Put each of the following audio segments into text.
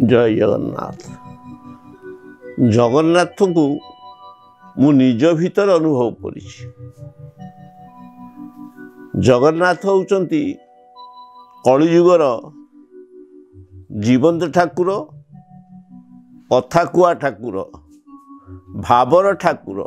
जय जगन्नाथ। जगन्नाथ को मु निज भीतर अनुभव कर। जगन्नाथ होउचंती कलियुगर जीवंत ठाकुर, कथा कुआ ठाकुर, भावर ठाकुर।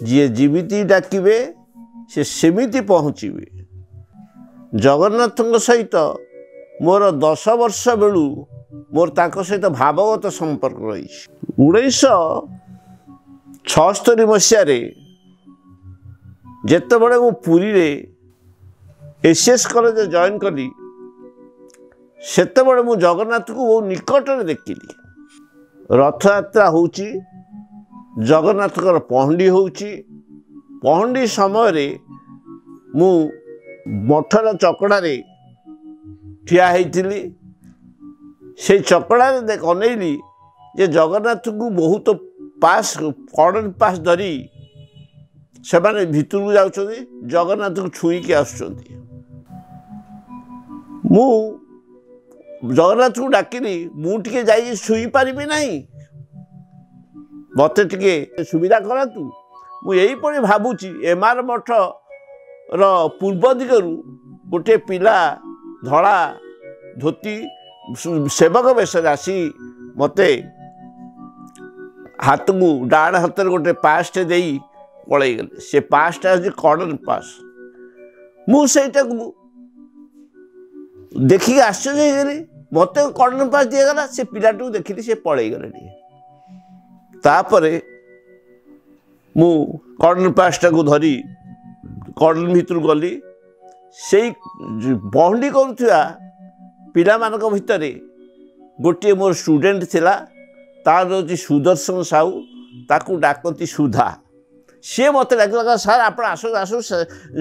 जी जीविती डाकिबे से सेमिति पहुँचे। जगन्नाथ सहित मोर 10 वर्ष बेलू मोर तांको सहित भावगत संपर्क रही। 1976 मसीह जेतेबेले मु पुरी रे एसएस कॉलेज जॉइन कली सेतेबेले मु जगन्नाथ को बहुत निकट में देखिली। रथ यात्रा होउची, जगन्नाथ पहंडी होउची। पहंडी समय रे मु मठर चकड़ा रे ठिया होइतिली। से चकड़ा रे देख अनेइली जे जगन्नाथ को बहुत पास फॉरेन पास धरी से माने भितर को जाउछथि, जगन्नाथ को छुई के आसुछथि। मु जगन्नाथ को डाकिली, मु टिके जाई छुई पारिबि नाही, मते टिके सुविधा करतु। मु एही परि भाबुची एमआर मठ र पूर्व दिगरु गोटे पिला धड़ा धोती सेवक बेश आसी मते हाथ को डाण हाथ गोटे पासटे दे पलि गले। से पासटा हूँ कर्डन पास। मुझा को देखिए आश्चर्य हो गली। मत कर्डन पास दिगला। से पिलाटू देखी से पलि गले। तापर मु कर्डन पासटा को धरी कर्डन भितर गली। से बहंडी करुवा पिला मानक भितर गोटे मोर स्टूडेंट थिला, तार हूँ सुदर्शन साहू, ताकू डाकती सुधा। सी मत डाक सार आप आसु आसु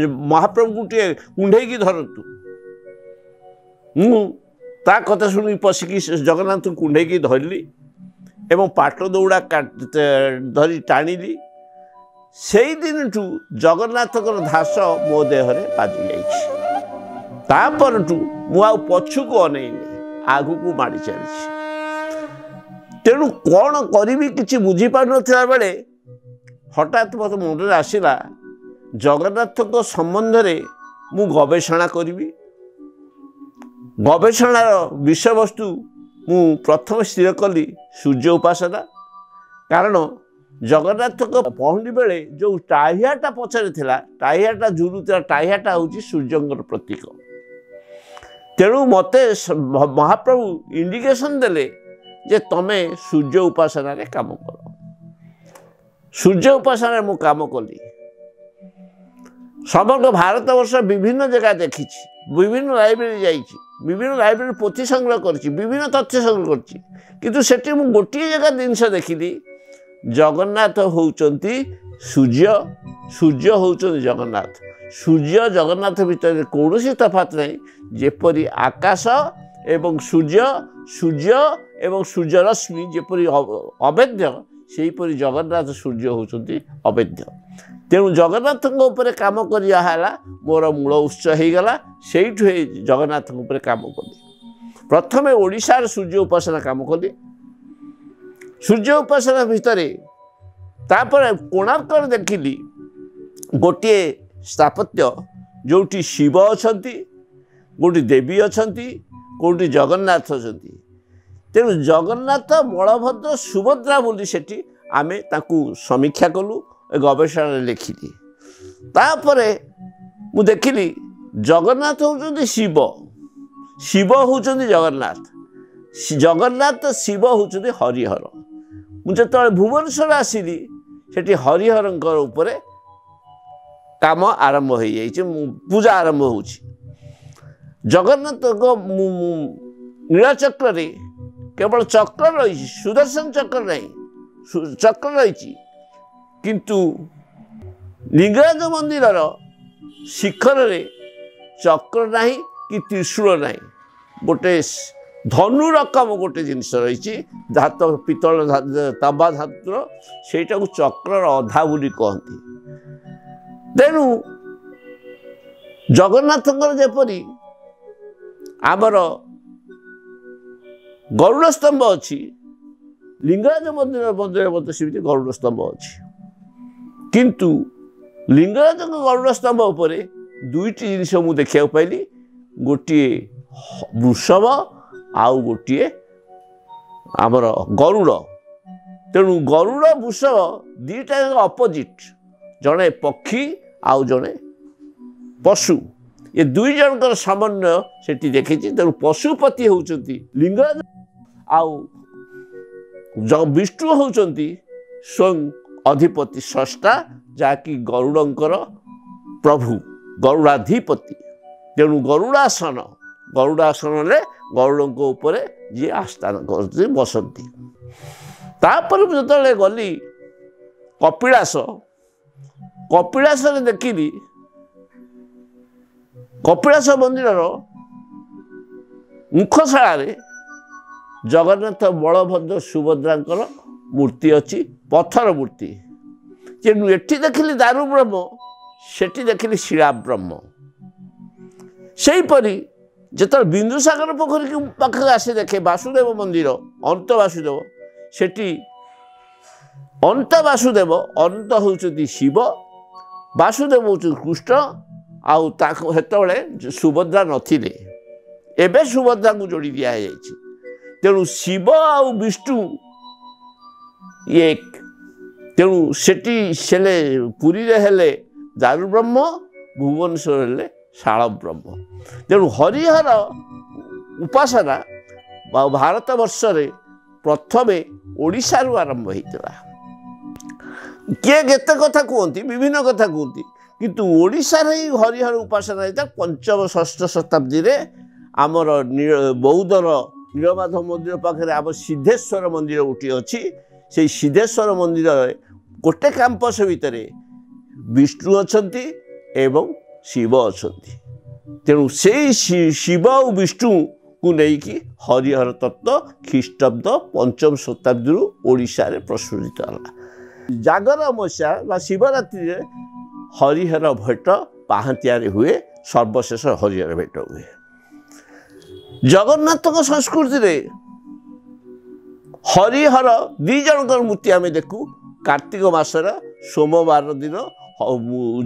महाप्रभु को टे कुंडे धरतु। ता कथा शुणी पशिकी जगन्नाथ कुंडे धरली एवं पाट दौड़ा धरी टाणिली। से दिन ठू जगन्नाथ धास मो देहरे बाजी जापर मु पछु को अनेइनी, आगु को माड़ी चली। तेणु कौन करी किसी बुझी पार नथिला बेले हठात मत मुंडे आसला जगन्नाथ संबंध रे मु गवेषणा करी। गवेषणार विषय वस्तु मु प्रथम स्थिर कली सूर्य उपासना। कारण जगन्नाथ पहंडी बेले जो टाहियाटा पछरे थिला, टाहियाटा झुलुता, टाहियाटा हूँ सूर्यंकर प्रतीक। तेणु मते महाप्रभु इंडिकेशन देले जे तमे सूर्य उपासना रे काम कर। सूर्य उपासना मु काम कली। समग्र भारत वर्ष विभिन्न जगह देखी, विभिन्न लाइब्रेरी जाइछि, विभिन्न लाइब्रेरी पोथी संग्रह करछि, विभिन्न तथ्य संग्रह करछि। किंतु सेठी मु गोटे जगह जिनस देखिली, जगन्नाथ होउचंती सूर्य, सूर्य होउचंती जगन्नाथ। सूर्य जगन्नाथ भितर कौन तफात नहीं। जेपरी आकाश एवं सूर्य, सूर्य एवं सूर्य रश्मि जेपरी अवैध, सेहीपरि जगन्नाथ सूर्य होउचंती अवैध। तेणु जगन्नाथ ऊपर काम करा मोर मूल उत्स हो गला। से जगन्नाथ ऊपर काम कली। प्रथमे ओडिशार सूर्य उपासना काम कली। सूर्य उपासना भितर तापर कोणार्क देखिली गोटे स्थापत्य जोटी शिव अछंती, गोटी देवी अछंती, कोटी जगन्नाथ अछंती। तेणु जगन्नाथ बलभद्र सुभद्रा बोली सेठी आमे ताकू समीक्षा कलु, गवेषणा लिखिली। तापर मु देखिली जगन्नाथ होउचंती शिव, शिव होउचंती जगन्नाथ, जगन्नाथ शिव होउचंती हरिहर। मुझे भुवनेश्वर आसिली सेठी हरिहर ऊपर काम आरंभ हो जाइए, पूजा आरंभ हो। जगन्नाथ नीलचक्र रे केवल चक्र रही, सुदर्शन चक्र नहीं, चक्र रही। किंतु लिंगराज मंदिर शिखर रे चक्र नहीं कि त्रिशूल नहीं, गोटे धनु रकम गोटे जिनस रही, धात पितल तांबा धातुर, सेटा को चक्र अधा बोली कहती। तेणु जगन्नाथ जेपरी आमर गरुड़ स्तंभ अच्छी लिंगराज मंदिर मंदिर मत सेमती गरुड़ स्तंभ अच्छी किंतु लिंगराज गरुड़ स्तंभ उपर दुईटी जिनिस मुझे देखा पाइली गोटे वृषभ आउ गोटे आमर गरुड़ तेणु गरुड़ वृषभ दीटा अपोजिट जड़े पक्षी आउ जड़े पशु ये दुई जनकर समन्वय सेठी देखी तेणु पशुपति होउचंती लिंगराज आउ विष्णु होउचंती स्वयं अधिपति स्रष्टा जाकि गरुड़ंकर प्रभु गरुड़ाधिपति तेणु गरुड़ासन गरुड़ उपर जी आस्थान करते बसती तापर जो गली कपिलास देखी कपिलास मंदिर मुखशाला जगन्नाथ बलभद्र सुभद्रा मूर्ति अच्छी पत्थर मूर्ति तेणु एटी देखिली दारु ब्रह्म सेठी देखिली शिला ब्रह्म सेहीपरि जिते बिंदुसागर पोखरी पाखे आसे देखे वासुदेव मंदिर अंत वासुदेव सेठी अंत वासुदेव अंत होउचंती शिव वासुदेव होउचंती कृष्ण आउ हेतबले सुभद्रा नथिले एबे सुभद्रा को जोड़ी दिया जायछि तेणु शिव आउ विष्णु एक तेणु सेठी सेले पुरी रे हेले दारु ब्रह्म भुवनेश्वर हेले शाल ब्रह्म तेणु हरिहर उपासना भारत वर्ष रे प्रथमे ओडिशा रु आरंभ होइतला किए केते कथा कहती विभिन्न कथा कहती किंतु ओडिशा रे हरिहर उपासना होता पंचम षष्ठ शताब्दी रे आमर बौद्धर नीलमाधव मंदिर पाखे आम सिद्धेश्वर मंदिर गोटे अच्छी से सिद्धेश्वर मंदिर गोटे कैंपस भितर विष्णु अच्छंती एवं शिव अच्छंती तेणु से शिव और विष्णु को लेकिन हरिहर तत्व ख्रीष्टाब्द पंचम शताब्दी ओडिशा रे प्रस्फुटित है जागर अमावस्या बा शिवरात्रि रे हरिहर भेट पाहांतिया हुए सर्वशेष हरिहर भेट हुए जगन्नाथ संस्कृति रे हरिहर दी जनकर मूर्ति आम देखू कार्तिक मासर सोमवार दिन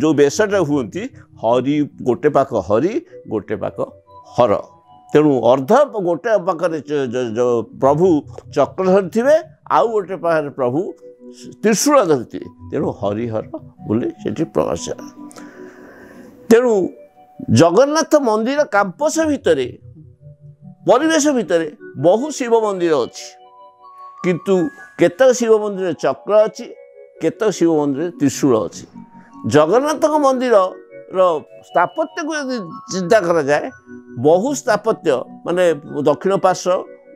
जो बेसटा हुंती हरि गोटे पाख हरि गोटे पाख हर तेणु अर्ध गोटे पाखे जो प्रभु चक्र धरी थे आउ गोटे पाखे प्रभु त्रिशूल धरी तेणु हरिहर बोली से प्रकाश तेणु जगन्नाथ मंदिर कैंपस भितर परिवेश भितर बहु शिव मंदिर अच्छी किंतु केतक शिव मंदिर चक्र अच्छी केतक शिव मंदिर त्रिशूल अच्छी जगन्नाथ मंदिर स्थापत्य को यदि चिंता करा जाए बहु स्थापत्य माने दक्षिण पार्श्व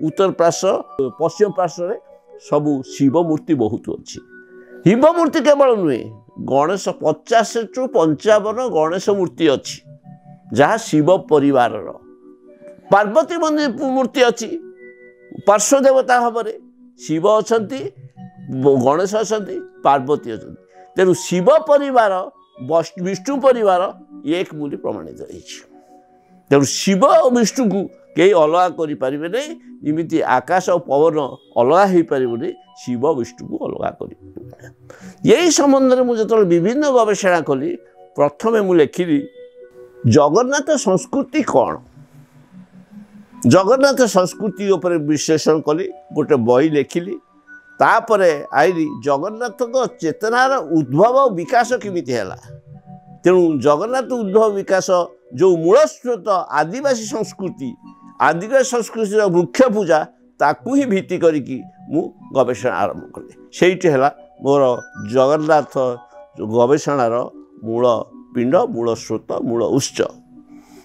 उत्तर पार्श्व पश्चिम पार्श्व रे सबू शिव मूर्ति बहुत अच्छी हिम मूर्ति केवल नुहे गणेश 50 टू 55 गणेश मूर्ति अच्छी जहाँ शिव परिवार पार्वती मंदिर मूर्ति अच्छी पार्श्व देवता भाव शिव अच्छा गणेश अच्छा पार्वती अच्छा तेणु शिव परिवार विष्णु परिवार एक मूल्य प्रमाणित रही तेणु शिव और विष्णु को कई अलग करें नहीं जमी आकाश और पवन अलग हो पारे शिव विष्णु को अलग कर यही संबंध में मुझे विभिन्न गवेषणा कली प्रथमे मुझे लिखिली जगन्नाथ संस्कृति कौन जगन्नाथ संस्कृति उपर विश्लेषण कली गोटे बही लिखिली तापरे आईली जगन्नाथ चेतनार उद्भव और विकास केमिति हैला तेणु जगन्नाथ उद्भव विकास जो मूल स्रोत आदिवासी संस्कृति वृक्ष पूजा ताकू ही भित्ति करिकी मु गवेषणा आरंभ कली सेठी है मोर जगन्नाथ गवेषणार मूल पिंड मूल स्रोत मूल उत्स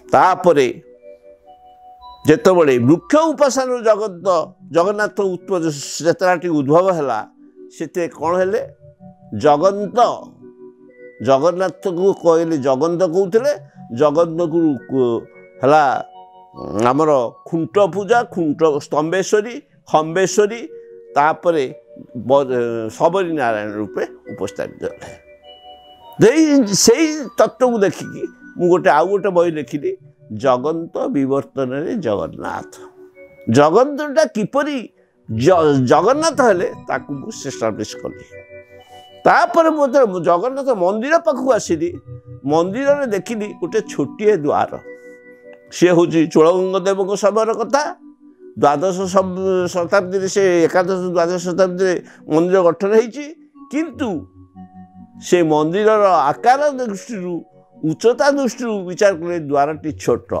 तापरे जेतबले वृक्ष उपासन जगन्नाथ चेतनाटी उद्भव है से कौन है जगन्नाथ को कहले जगन्त कहते जगन्त को है आमर खुंट पूजा खुंट स्तंभेश्वरी खम्बेश्वरी तापरे सबरी नारायण रूपे उपस्थापित है से तत्व को देखिकी मु गोटे आउ गोटे बही लिखिली जगन्त विवर्तन रे जगन्नाथ ଜଗନ୍ନାଥଟା କିପରି ଜଗନ୍ନାଥ ହେଲେ ତାକୁ ମୁଁ ଏଷ୍ଟାବ୍ଲିଶ୍ କଲି। ତାପରେ ମୁଁ ଜଗନ୍ନାଥ ମନ୍ଦିର ପାଖକୁ ଆସିଲି, ମନ୍ଦିରରେ ଦେଖିଲି ଗୋଟେ ଛୋଟିଏ ଦ୍ୱାର। ସିଏ ହେଉଛି ଚୋଳଗଙ୍ଗଦେବଙ୍କ ସମୟର କଥା। ଦ୍ୱାଦଶ ଶତାବ୍ଦୀରେ ସେ ଏକାଦଶ ଦ୍ୱାଦଶ ଶତାବ୍ଦୀରେ ମନ୍ଦିର ଗଠନ ହେଇଛି। କିନ୍ତୁ ସେ ମନ୍ଦିରର ଆକାର ଦୃଷ୍ଟିରୁ ଉଚ୍ଚତା ଦୃଷ୍ଟିରୁ ବିଚାର କଲେ ଦ୍ୱାରଟି ଛୋଟ।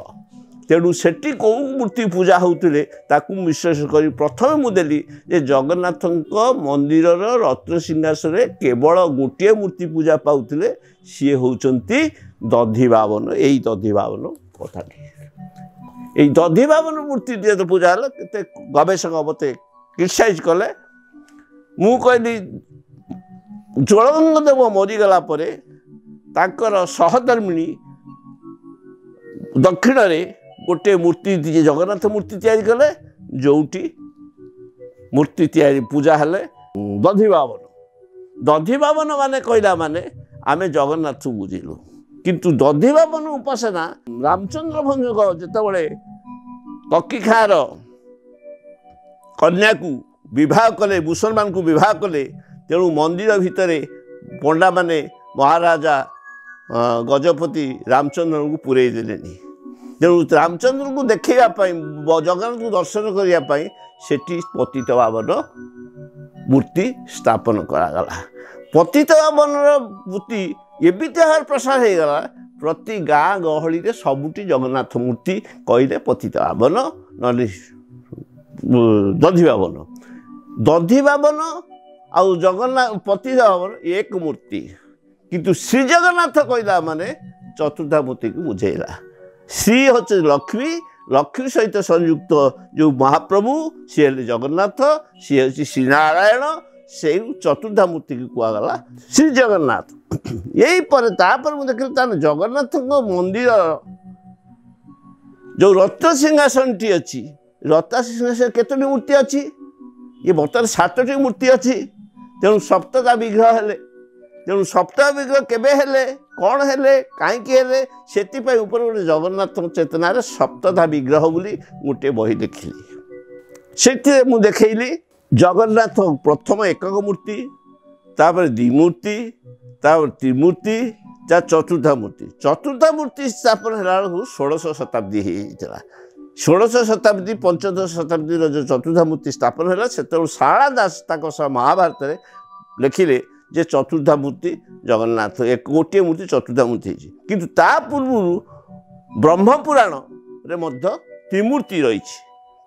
ତେଣୁ ସେଠି କେଉଁ ମୂର୍ତ୍ତି ପୂଜା ହେଉଥିଲେ ତାକୁ ବିଶ୍ୱାସ କରି ପ୍ରଥମେ ମୁଁ ଦେଲି ଯେ ଜଗନ୍ନାଥଙ୍କ ମନ୍ଦିରର ରତ୍ନସିଂହାସନରେ କେବଳ ଗୋଟିଏ ମୂର୍ତ୍ତି ପୂଜା ପାଉଥିଲେ, ସିଏ ହେଉଛନ୍ତି ଦଧିବାବନ। ଏଇ ଦଧିବାବନ କଥାଟି, ଏଇ ଦଧିବାବନ ମୂର୍ତ୍ତି ଯେହେତୁ ପୂଜା ହେଲା, କେତେ ଗବେଷକ ମୋତେ କ୍ରିଟିସାଇଜ୍ କଲେ। ମୁଁ କହିଲି ଚୋଳଗଙ୍ଗଦେବ ମରିଗଲା ପରେ ତାଙ୍କର ସହଧର୍ମିଣୀ ଦକ୍ଷିଣରେ ଗୋଟିଏ ମୂର୍ତ୍ତି ଜଗନ୍ନାଥ ମୂର୍ତ୍ତି ତିଆରି କଲେ, ଯେଉଁଠି ମୂର୍ତ୍ତି ତିଆରି ପୂଜା ହେଲେ ଦଧିବାବନ। ଦଧିବାବନ ମାନେ କହିଲା ମାନେ ଆମେ ଜଗନ୍ନାଥ ବୁଝିଲୁ। କିନ୍ତୁ ଦଧିବାବନ ଉପାସନା ରାମଚନ୍ଦ୍ର ଭଞ୍ଜଙ୍କ ଯେତେବେଳେ କକି ଖାଁର କନ୍ୟାକୁ ବିବାହ କଲେ, ମୁସଲମାନକୁ ବିବାହ କଲେ, ତେଣୁ ମନ୍ଦିର ଭିତରେ ପଣ୍ଡାମାନେ ମହାରାଜା ଗଜପତି ରାମଚନ୍ଦ୍ରଙ୍କୁ ପୁରେଇ ଦେଲେନି। ତେଣୁ ରାମଚନ୍ଦ୍ରଙ୍କୁ ଦେଖାଇବା ପାଇଁ, ଜଗନ୍ନାଥଙ୍କୁ ଦର୍ଶନ କରିବା ପାଇଁ ସେଠି ପତିତପାବନ ମୂର୍ତ୍ତି ସ୍ଥାପନ କରାଗଲା। ପତିତପାବନର ମୂର୍ତ୍ତି ଏମିତି ଭାବରେ ପ୍ରସାର ହେଇଗଲା, ପ୍ରତି ଗାଁ ଗହଳିରେ ସବୁଠି ଜଗନ୍ନାଥ ମୂର୍ତ୍ତି କହିଲେ ପତିତପାବନ, ନହେଲେ ଦଧିବାବନ। ଦଧିବାବନ ଆଉ ଜଗନ୍ନାଥ ପତିତପାବନ ଏକ ମୂର୍ତ୍ତି। କିନ୍ତୁ ଶ୍ରୀ ଜଗନ୍ନାଥ କହିଲା ମାନେ ଚତୁର୍ଦ୍ଧା ମୂର୍ତ୍ତିକୁ ବୁଝେଇଲା। ଶ୍ରୀ ହେଉଛି ଲକ୍ଷ୍ମୀ, ଲକ୍ଷ୍ମୀ ସହିତ ସଂଯୁକ୍ତ ଯେଉଁ ମହାପ୍ରଭୁ ସିଏ ହେଲେ ଜଗନ୍ନାଥ, ସିଏ ହେଉଛି ଶ୍ରୀନାରାୟଣ। ସେଇ ଚତୁର୍ଦ୍ଧା ମୂର୍ତ୍ତିକୁ କୁହାଗଲା ଶ୍ରୀ ଜଗନ୍ନାଥ। ଏଇପରେ ତାପରେ ମୁଁ ଦେଖିଲି ତାହେଲେ ଜଗନ୍ନାଥଙ୍କ ମନ୍ଦିର ଯେଉଁ ରତ୍ନସିଂହାସନଟି ଅଛି, ରତ୍ନସିଂହାସନ କେତୋଟି ମୂର୍ତ୍ତି ଅଛି? ଇଏ ବର୍ତ୍ତମାନ 7ଟି ମୂର୍ତ୍ତି ଅଛି। ତେଣୁ ସପ୍ତତା ବିଗ୍ରହ ହେଲେ। ତେଣୁ ସପ୍ତାହ ବିଗ୍ରହ କେବେ ହେଲେ, କ'ଣ ହେଲେ, କାହିଁକି ହେଲେ, ସେଥିପାଇଁ ଉପରେ ଗୋଟେ ଜଗନ୍ନାଥଙ୍କ ଚେତନାରେ ସପ୍ତତା ବିଗ୍ରହ ବୋଲି ଗୋଟିଏ ବହି ଲେଖିଲି। ସେଥିରେ ମୁଁ ଦେଖେଇଲି ଜଗନ୍ନାଥ ପ୍ରଥମ ଏକକ ମୂର୍ତ୍ତି, ତାପରେ ଦ୍ୱିମୂର୍ତ୍ତି, ତାପରେ ତ୍ରିମୂର୍ତ୍ତି, ତା ଚତୁର୍ଦ୍ଧା ମୂର୍ତ୍ତି। ଚତୁର୍ଦ୍ଧା ମୂର୍ତ୍ତି ସ୍ଥାପନ ହେଲା ବେଳକୁ 16ଶ ଶତାବ୍ଦୀ ହେଇଯାଇଥିଲା। 16ଶ ଶତାବ୍ଦୀ ପଞ୍ଚଦଶ ଶତାବ୍ଦୀର ଯେଉଁ ଚତୁର୍ଦ୍ଧା ମୂର୍ତ୍ତି ସ୍ଥାପନ ହେଲା, ସେତେବେଳୁ ଶାରଳା ଦାସ ତାଙ୍କ ସହ ମହାଭାରତରେ ଲେଖିଲେ ଯେ ଚତୁର୍ଦ୍ଧା ମୂର୍ତ୍ତି ଜଗନ୍ନାଥ, ଗୋଟିଏ ମୂର୍ତ୍ତି ଚତୁର୍ଦ୍ଧା ମୂର୍ତ୍ତି ହେଇଛି। କିନ୍ତୁ ତା ପୂର୍ବରୁ ବ୍ରହ୍ମପୁରାଣରେ ମଧ୍ୟ ତ୍ରିମୂର୍ତ୍ତି ରହିଛି।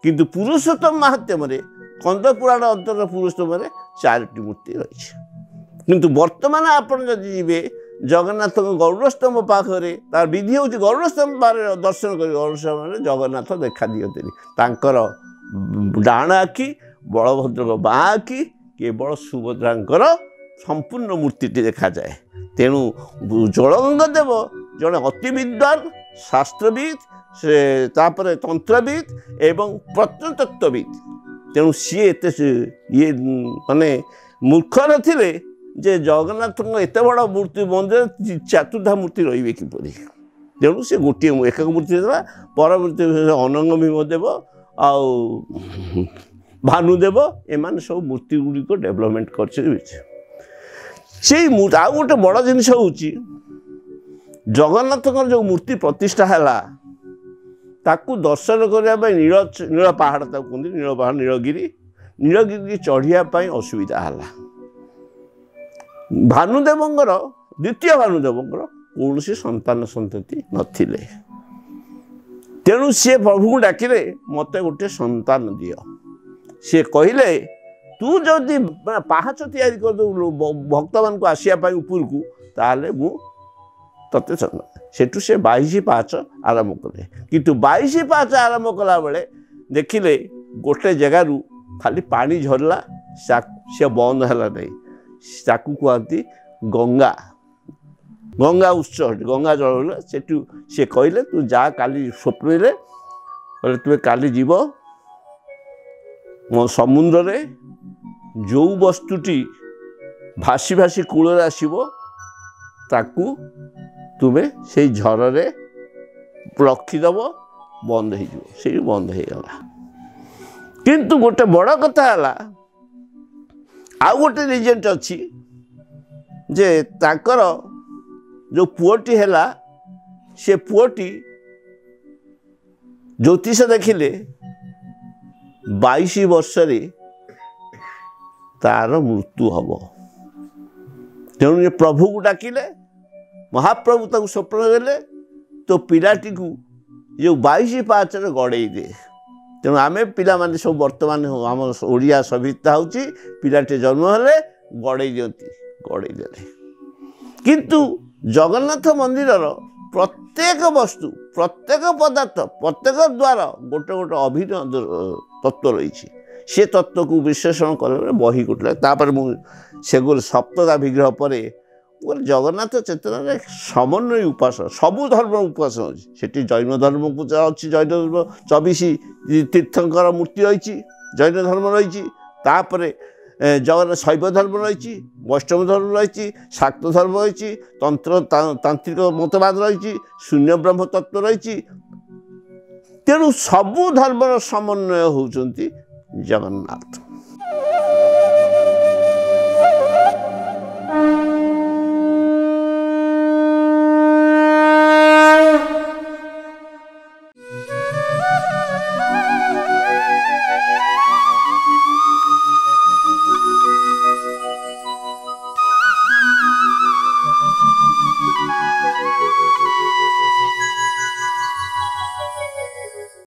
କିନ୍ତୁ ପୁରୁଷୋତ୍ତମ ମାହାତ୍ମ୍ୟରେ କନ୍ଦ ପୁରାଣ ଅନ୍ତର ପୁରୁଷୋତ୍ତମରେ 4ଟି ମୂର୍ତ୍ତି ରହିଛି। କିନ୍ତୁ ବର୍ତ୍ତମାନ ଆପଣ ଯଦି ଯିବେ ଜଗନ୍ନାଥଙ୍କ ଗରୁଡ଼ସ୍ତମ୍ଭ ପାଖରେ, ତାର ବିଧି ହେଉଛି ଗରୁଡ଼ସ୍ତମ୍ଭ ପାଖରେ ଦର୍ଶନ କରି, ଗରୁଡ଼ସ୍ତମ୍ଭରେ ଜଗନ୍ନାଥ ଦେଖା ଦିଅନ୍ତିନି। ତାଙ୍କର ଡାହାଣ ଆଖି, ବଳଭଦ୍ରଙ୍କ ବାଁ ଆଖି, କେବଳ ସୁଭଦ୍ରାଙ୍କର ସମ୍ପୂର୍ଣ୍ଣ ମୂର୍ତ୍ତିଟି ଦେଖାଯାଏ। ତେଣୁ ଚୋଳଗଙ୍ଗଦେବ ଜଣେ ଅତି ବିଦ୍ୱାନ ଶାସ୍ତ୍ରବିତ୍, ସେ ତାପରେ ତନ୍ତ୍ରବିତ୍ ଏବଂ ପ୍ରତ୍ନତତ୍ତ୍ୱବିତ୍। ତେଣୁ ସିଏ ଏତେ ଇଏ ମାନେ ମୂର୍ଖ ନଥିଲେ ଯେ ଜଗନ୍ନାଥଙ୍କ ଏତେ ବଡ଼ ମୂର୍ତ୍ତି ମନ୍ଦିର ଚତୁର୍ଦ୍ଧା ମୂର୍ତ୍ତି ରହିବେ କିପରି। ତେଣୁ ସେ ଗୋଟିଏ ଏକକ ମୂର୍ତ୍ତି ଦେଲା। ପରବର୍ତ୍ତୀ ଅନଙ୍ଗ ଭୀମଦେବ ଆଉ ଭାନୁଦେବ ଏମାନେ ସବୁ ମୂର୍ତ୍ତି ଗୁଡ଼ିକ ଡେଭଲପମେଣ୍ଟ କରିଛନ୍ତି। ସେଇ ଆଉ ଗୋଟେ ବଡ଼ ଜିନିଷ ହେଉଛି ଜଗନ୍ନାଥଙ୍କର ଯେଉଁ ମୂର୍ତ୍ତି ପ୍ରତିଷ୍ଠା ହେଲା, ତାକୁ ଦର୍ଶନ କରିବା ପାଇଁ ନୀଳ ପାହାଡ଼ ତାକୁ କୁହନ୍ତି, ନୀଳ ପାହାଡ଼ ନୀଳଗିରି ଚଢ଼ିବା ପାଇଁ ଅସୁବିଧା ହେଲା। ଭାନୁଦେବଙ୍କର ଦ୍ୱିତୀୟ ଭାନୁଦେବଙ୍କର କୌଣସି ସନ୍ତାନ ସନ୍ତତି ନଥିଲେ। ତେଣୁ ସିଏ ପ୍ରଭୁଙ୍କୁ ଡାକିଲେ ମୋତେ ଗୋଟେ ସନ୍ତାନ ଦିଅ। ସିଏ କହିଲେ ତୁ ଯଦି ପାହାଚ ତିଆରି କରିଦେବୁ ଭକ୍ତମାନଙ୍କୁ ଆସିବା ପାଇଁ ଉପରକୁ, ତାହେଲେ ମୁଁ ତତେ ସେଠୁ ସେ 22 ପାହାଚ ଆରମ୍ଭ କଲେ। କିନ୍ତୁ 22 ପାହାଚ ଆରମ୍ଭ କଲାବେଳେ ଦେଖିଲେ ଗୋଟେ ଜାଗାରୁ ଖାଲି ପାଣି ଝରିଲା, ସେ ବନ୍ଦ ହେଲା ନାହିଁ। ତାକୁ କୁହନ୍ତି ଗଙ୍ଗା ଉତ୍ସ, ଗଙ୍ଗା ଜଳ। ସେଠୁ ସେ କହିଲେ ତୁ ଯା କାଲି ସ୍ୱପ୍ନରେ, କହିଲେ ତୁମେ କାଲି ଯିବ ମୋ ସମୁଦ୍ରରେ, ଯେଉଁ ବସ୍ତୁଟି ଭାସି ଭାସି କୂଳରେ ଆସିବ ତାକୁ ତୁମେ ସେଇ ଝରରେ ରଖିଦେବ, ବନ୍ଦ ହେଇଯିବ। ସେଇ ବନ୍ଦ ହେଇଗଲା। किंतु गोटे बड़ कथा है आउ गोटे रिजेंट अच्छी जे ताकर जो पुओटी है से पुओटी ज्योतिष देखिले 22 वर्ष तार मृत्यु हम तेणु प्रभु को डाकिले महाप्रभु तक स्वप्न देले तो पिलाटी को जो 22 पाँच गड़े दे तेणु आम पिला माने सब बर्तमान आम ओडिया सभ्यता हूँ पिलाटे जन्म हेले गड़े दियंती गड़े देले किंतु जगन्नाथ मंदिर प्रत्येक वस्तु प्रत्येक पदार्थ प्रत्येक द्वार गोटे गोटे अभिनय तत्व रही से तत्व को विश्लेषण कर बही गोटे से गोटे सप्तदा विग्रह पर जगन्नाथ चेतना समन्वय उपासना सबू धर्म उपासना अच्छी से जैन धर्म पूजा अच्छी जैन धर्म 24 तीर्थंकर मूर्ति रही जैन धर्म रही जगन्नाथ शैव धर्म रही वैष्णव धर्म रही शाक्त धर्म रही तंत्र तांत्रिक मतवाद रही शून्य ब्रह्म तत्व रही तेणु सबू धर्म समन्वय होउचंती जगन्नाथ।